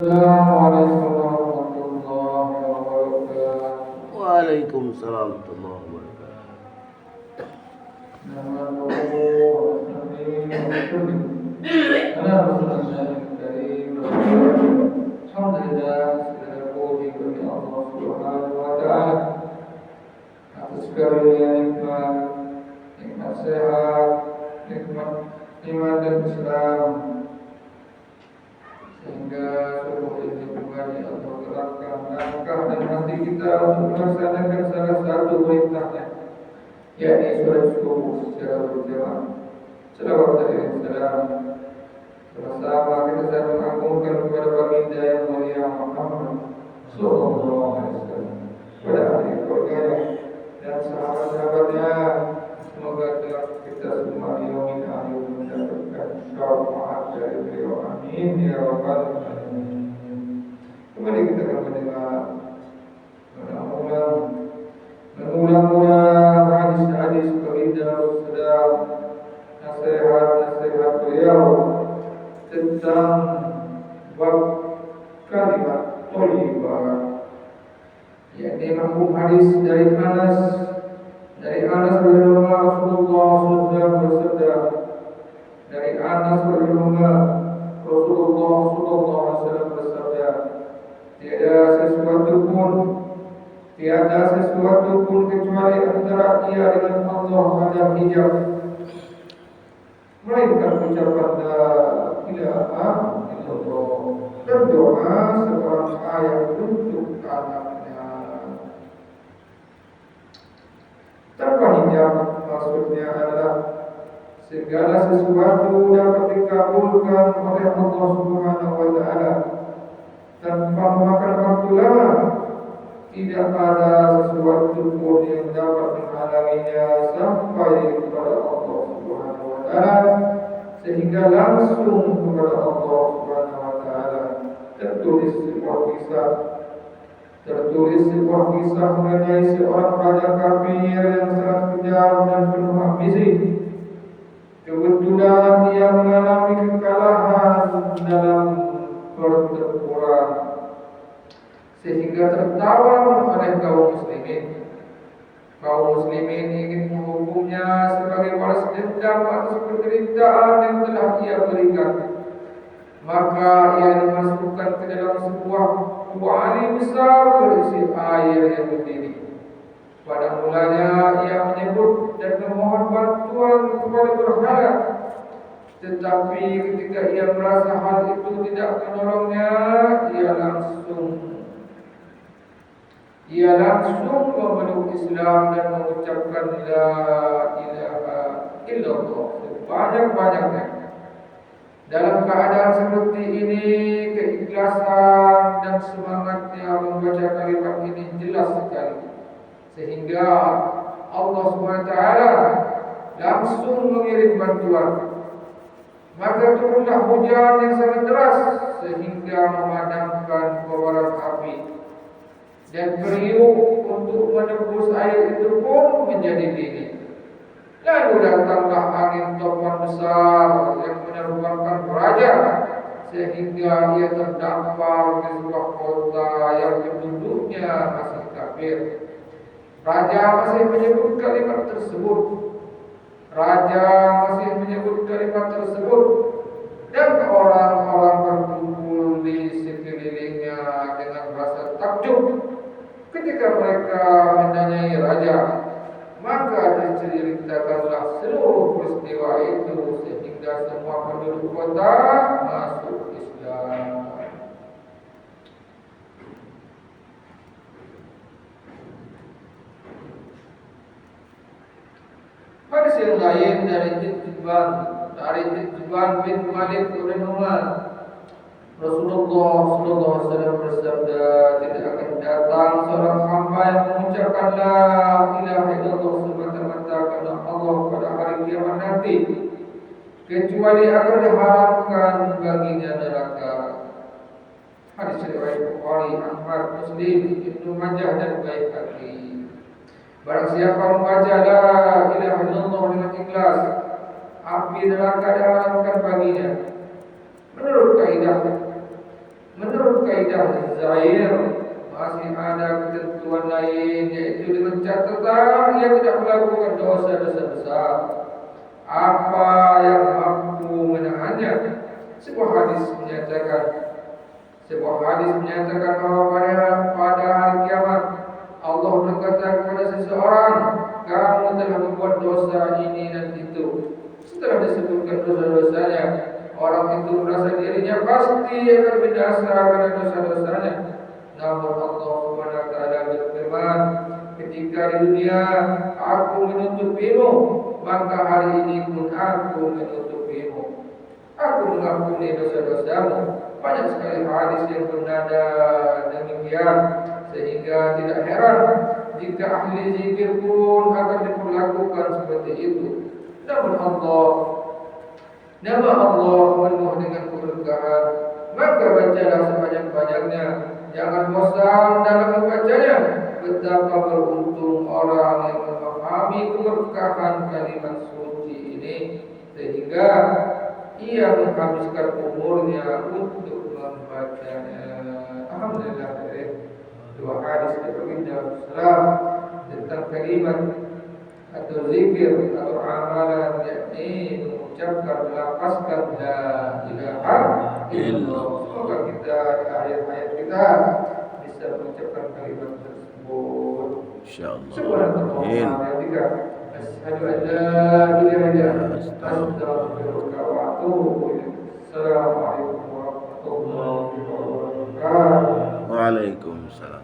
Assalamualaikum warahmatullahi wabarakatuh. Waalaikumsalam warahmatullahi wabarakatuh. Alhamdulillah, segala puji bagi Allah Subhanahu wa taala atas karunia nikmat sehat, nikmat iman dan Islam, sehingga seluruh ini kembali Allah gerakkan langkah dan hati kita untuk melaksanakan salah satu perintahnya, yakni sholat subuh secara berjamaah. Salawat dan salam bersama kita saya mengagungkan kepada baginda yang mulia Muhammad sallallahu alaihi wasallam, kepada ahli keluarganya dan sahabat-sahabatnya. Semoga kita semua di yaumil akhir mendapatkan syafaat dari beliau. Amin ya rabbal alamin. Kembali kita akan mengulang hadis-hadis baginda Rasulullah, nasihat-nasihat beliau tentang bab kalimat thayyibah, yakni mafhum hadis dari Anas radhiyallahu Rasulullah SAW bersabda, dari Anas radhiyallahu Rasulullah SAW bersabda, tiada sesuatu pun kecuali antara ia dengan Allah ada hijab, melainkan ucapan la ilaha illallah dan doa seorang ayah untuk anaknya. Tanpa hijab maksudnya adalah segala sesuatu dapat dikabulkan oleh Allah Subhanahu wa taala tanpa memakan waktu lama. Tidak ada sesuatu pun yang dapat menghalanginya sampai kepada Allah Subhanahu wa taala, sehingga langsung kepada Allah Subhanahu wa taala. Tertulis sebuah kisah mengenai seorang raja kafir yang sangat kejam dan penuh ambisi. Kebetulan ia mengalami kekalahan dalam pertempuran, sehingga tertawan oleh kaum muslimin. Kaum muslimin ingin menghukumnya sebagai balas dendam atas penderitaan yang telah ia berikan. Maka ia dimasukkan ke dalam sebuah kuali besar berisi air yang berdiri. Pada mulanya ia menyebut dan memohon bantuan kepada berhala, tetapi ketika ia merasa hal itu tidak menolongnya, ia langsung memeluk Islam dan mengucapkan la ilaha illallah sebanyak-banyaknya. Dalam keadaan seperti ini, keikhlasan dan semangatnya membaca kalimat ini jelas sekali, sehingga Allah SWT langsung mengirim bantuan. Maka turunlah hujan yang sangat deras sehingga memadamkan kobaran api, dan periuk untuk menembus air itu pun menjadi dingin. Lalu datanglah angin topan besar yang menerbangkan raja, sehingga ia terdampar di sebuah kota yang penduduknya masih kafir. Raja masih menyebut kalimat tersebut, dan orang-orang berkumpul di sekelilingnya dengan rasa takjub ketika mereka menanyai raja. Maka diceritakanlah seluruh peristiwa itu sehingga semua penduduk kota masuk Islam. Hadis yang lain dari Jibban bin Malik radhiyallahu Rasulullah SAW bersabda, tidak akan datang seorang hamba yang mengucapkan la ilaha illallah semata-mata karena Allah pada hari kiamat nanti, kecuali akan diharamkan baginya neraka. Hadis riwayat Bukhari, Ahmad, Muslim, Ibnu Majah dan Baihaqi. Barang siapa membaca la ilaha illallah dengan ikhlas, api neraka diharamkan baginya. Menurut kaidah Menurut kaidah Zair masih ada ketentuan lain, yaitu dengan catatan ia tidak melakukan dosa-dosa besar. Apa yang mampu menahannya? Sebuah hadis menyatakan bahwa pada hari kiamat Allah berkata kepada seseorang, kamu telah membuat dosa ini dan itu. Setelah disebutkan dosa-dosanya, orang itu merasa dirinya pasti akan binasa karena dosa-dosanya. Namun Allah Subhanahu wa taala berfirman, ketika di dunia aku menutupimu, maka hari ini pun aku menutupimu. Aku mengampuni dosa-dosamu. Banyak sekali hadis yang bernada demikian, sehingga tidak heran jika ahli zikir pun akan diperlakukan seperti itu. Namun nama Allah penuh dengan keberkahan, maka bacalah sebanyak-banyaknya. Jangan bosan dalam membacanya. Betapa beruntung orang yang memahami keberkahan kalimat suci ini, sehingga ia menghabiskan umurnya untuk membacanya. Alhamdulillah, dua hadis dari Nabi Sallam tentang kalimat atau zikir atau amalan, yakni mengucapkan, melafazkan la ilaha illallah. Semoga kita di akhir-akhir kita bisa mengucapkan kalimat tersebut. Insyaallah. Subhanallah. Asyhadu an la ilaha illa anta astaghfiruka wa atubu ilaik. Assalamualaikum warahmatullahi wabarakatuh. Waalaikumsalam.